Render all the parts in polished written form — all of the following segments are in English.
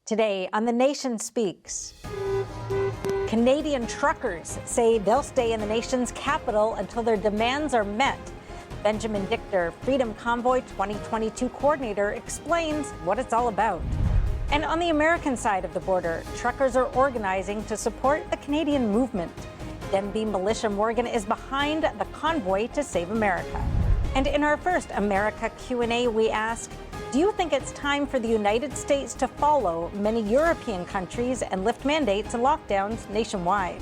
Today on The Nation Speaks, Canadian truckers say they'll stay in the nation's capital until their demands are met. Benjamin Dichter, Freedom Convoy 2022 coordinator, explains what it's all about. And on the American side of the border, truckers are organizing to support the Canadian movement. Denby Melisha Morgan is behind the Convoy to Save America. And in our first America Q&A, we ask, do you think it's time for the United States to follow many European countries and lift mandates and lockdowns nationwide?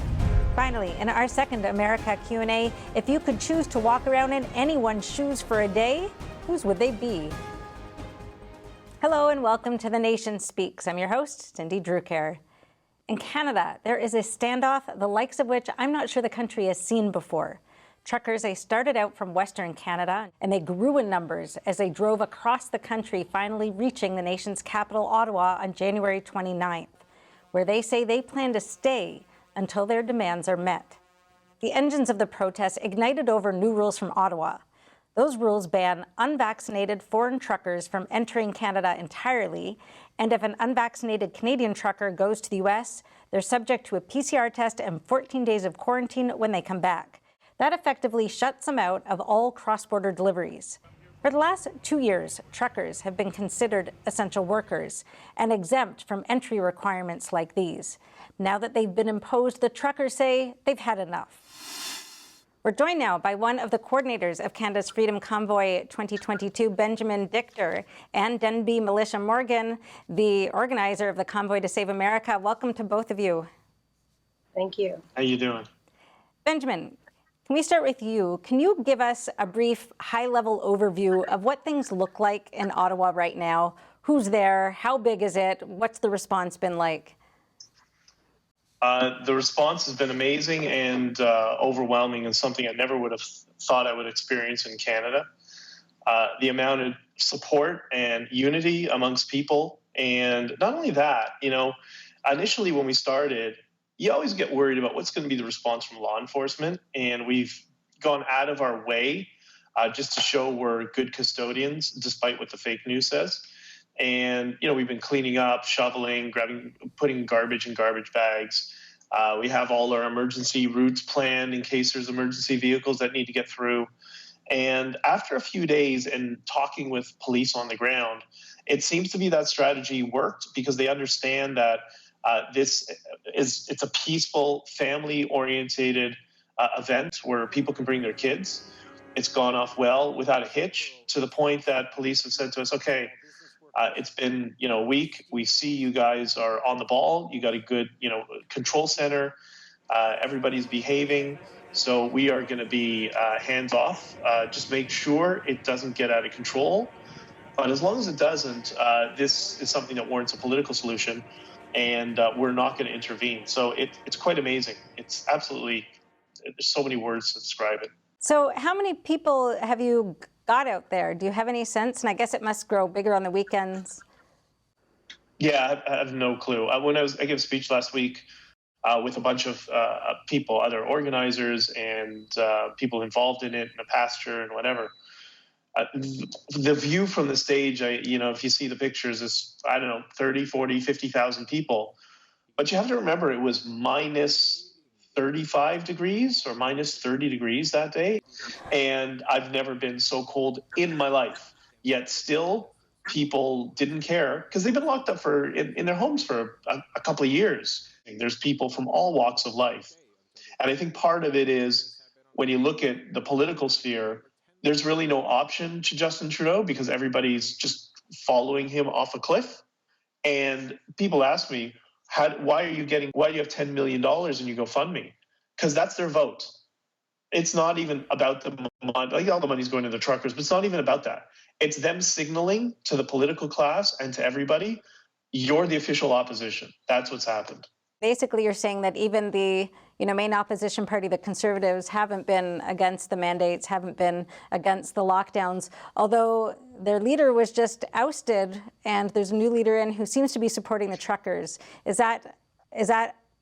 Finally, in our second America Q&A, if you could choose to walk around in anyone's shoes for a day, whose would they be? Hello and welcome to The Nation Speaks. I'm your host, Cindy Drucker. In Canada, there is a standoff, the likes of which I'm not sure the country has seen before. Truckers, they started out from Western Canada, and they grew in numbers as they drove across the country, finally reaching the nation's capital, Ottawa, on January 29th, where they say they plan to stay until their demands are met. The engines of the protest ignited over new rules from Ottawa. Those rules ban unvaccinated foreign truckers from entering Canada entirely, and if an unvaccinated Canadian trucker goes to the U.S., they're subject to a PCR test and 14 days of quarantine when they come back. That effectively shuts them out of all cross-border deliveries. For the last 2 years, truckers have been considered essential workers and exempt from entry requirements like these. Now that they've been imposed, the truckers say they've had enough. We're joined now by one of the coordinators of Canada's Freedom Convoy 2022, Benjamin Dichter, and Denby Melisha Morgan, the organizer of the Convoy to Save America. Welcome to both of you. Thank you. How you doing? Benjamin, can we start with you? Can you give us a brief high-level overview of what things look like in Ottawa right now? Who's there? How big is it? What's the response been like? The response has been amazing and overwhelming, and something I never would have thought I would experience in Canada. The amount of support and unity amongst people, and not only that, initially when we started, you always get worried about what's going to be the response from law enforcement, and we've gone out of our way just to show we're good custodians, despite what the fake news says. And, we've been cleaning up, shoveling, putting garbage in garbage bags. We have all our emergency routes planned in case there's emergency vehicles that need to get through. And after a few days and talking with police on the ground, it seems to be that strategy worked because they understand that it's a peaceful, family-orientated event where people can bring their kids. It's gone off well without a hitch, to the point that police have said to us, okay, it's been a week. We see you guys are on the ball. You got a good control center. Everybody's behaving. So we are going to be hands off. Just make sure it doesn't get out of control. But as long as it doesn't, this is something that warrants a political solution. And we're not going to intervene. So it's quite amazing. It's absolutely, there's so many words to describe it. So how many people have you got out there? Do you have any sense? And I guess it must grow bigger on the weekends. Yeah, I have no clue. I gave a speech last week with a bunch of people, other organizers and people involved in it, and a pastor and whatever. The view from the stage, if you see the pictures, is, 30, 40, 50,000 people. But you have to remember it was minus 35 degrees or minus 30 degrees that day. And I've never been so cold in my life. Yet still, people didn't care because they've been locked up in their homes for a couple of years. There's people from all walks of life. And I think part of it is when you look at the political sphere, there's really no option to Justin Trudeau because everybody's just following him off a cliff. And people ask me, why do you have $10 million in your GoFundMe? Because that's their vote. It's not even about the money. All the money's going to the truckers, but it's not even about that. It's them signaling to the political class and to everybody, you're the official opposition. That's what's happened. Basically, you're saying that even the main opposition party, the Conservatives, haven't been against the mandates, haven't been against the lockdowns, although their leader was just ousted and there's a new leader in who seems to be supporting the truckers. Is that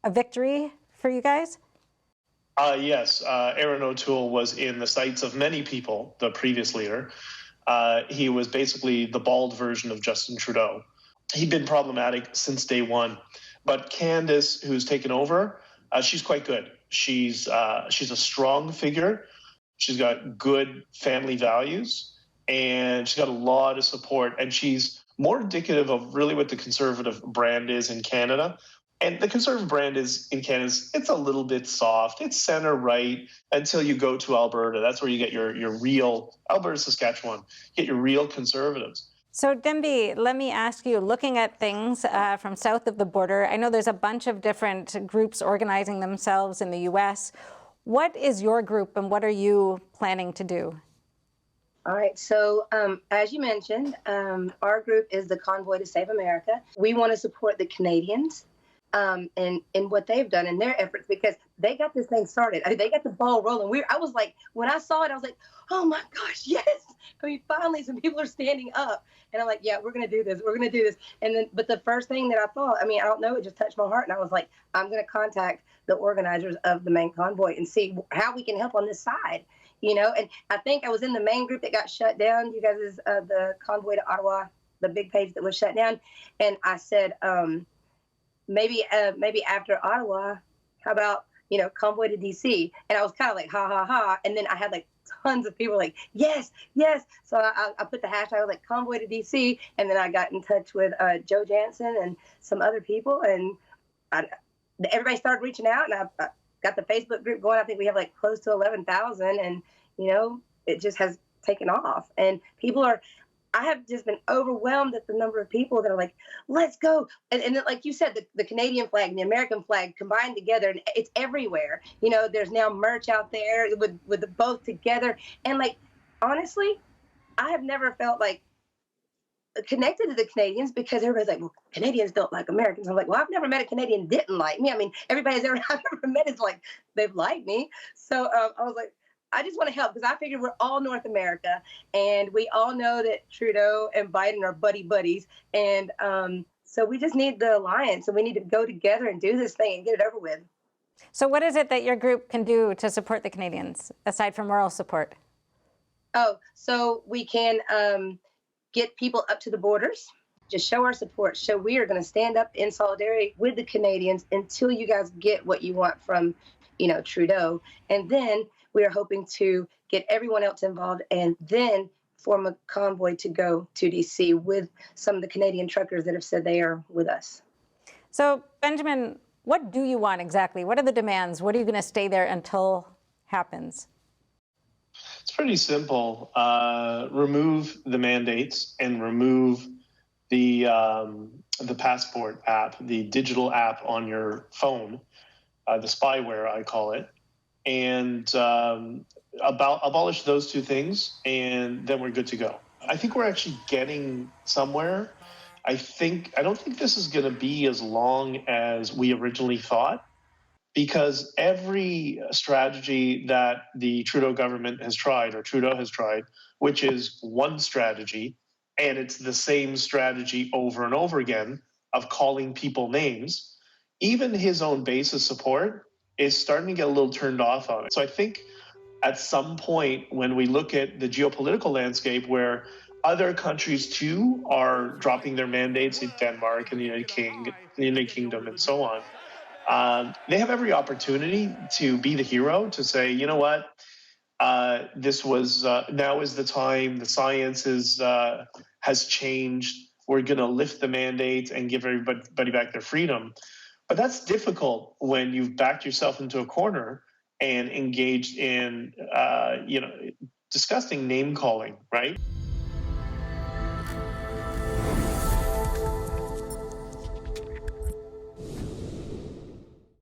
a victory for you guys? Yes. Aaron O'Toole was in the sights of many people, the previous leader. He was basically the bald version of Justin Trudeau. he'd been problematic since day one. But Candace, who's taken over, she's quite good. She's a strong figure. She's got good family values, and she's got a lot of support. And she's more indicative of really what the conservative brand is in Canada. And the conservative brand is in Canada, it's a little bit soft. It's center right until you go to Alberta. That's where you get your real, Alberta, Saskatchewan, get your real conservatives. So, Denby, let me ask you, looking at things from south of the border, I know there's a bunch of different groups organizing themselves in the U.S. What is your group and what are you planning to do? All right. So as you mentioned, our group is the Convoy to Save America. We want to support the Canadians in what they've done in their efforts, because they got this thing started. I mean, they got the ball rolling. I was like, when I saw it, I was like, oh my gosh, yes. I mean, finally some people are standing up. And I'm like, yeah, we're going to do this. We're going to do this. And then, but the first thing that I thought, I mean, I don't know, it just touched my heart. And I was like, I'm going to contact the organizers of the main convoy and see how we can help on this side. And I think I was in the main group that got shut down. You guys is the Convoy to Ottawa, the big page that was shut down. And I said, maybe after Ottawa, how about, Convoy to DC? And I was kind of like, ha, ha, ha. And then I had like tons of people like, yes, yes. So I put the hashtag like Convoy to DC. And then I got in touch with Joe Jansen and some other people. And everybody started reaching out. And I got the Facebook group going. I think we have like close to 11,000. And, it just has taken off. And I have just been overwhelmed at the number of people that are like, let's go. And then, like you said, the Canadian flag and the American flag combined together, and it's everywhere. There's now merch out there with the both together. And like, honestly, I have never felt like connected to the Canadians, because everybody's like, well, Canadians don't like Americans. I'm like, well, I've never met a Canadian who didn't like me. I mean, everybody I've ever met is like, they've liked me. So I was like, I just want to help, because I figured we're all North America, and we all know that Trudeau and Biden are buddies. And so we just need the alliance, and we need to go together and do this thing and get it over with. So what is it that your group can do to support the Canadians, aside from moral support? Oh, so we can get people up to the borders, just show our support, show we are going to stand up in solidarity with the Canadians until you guys get what you want from, Trudeau. And then we are hoping to get everyone else involved and then form a convoy to go to DC with some of the Canadian truckers that have said they are with us. So, Benjamin, what do you want exactly? What are the demands? What are you going to stay there until happens? It's pretty simple. Remove the mandates and remove the passport app, the digital app on your phone, the spyware, I call it. And abolish those two things, and then we're good to go. I think we're actually getting somewhere. I don't think this is going to be as long as we originally thought, because every strategy that the Trudeau government has tried, or Trudeau has tried, which is one strategy, and it's the same strategy over and over again of calling people names, even his own base of support is starting to get a little turned off on it. So I think at some point, when we look at the geopolitical landscape where other countries too are dropping their mandates, in Denmark and the United Kingdom and so on, they have every opportunity to be the hero, to say, you know what, this was now is the time. The science has changed. We're going to lift the mandates and give everybody back their freedom. But that's difficult when you've backed yourself into a corner and engaged in, disgusting name calling, right?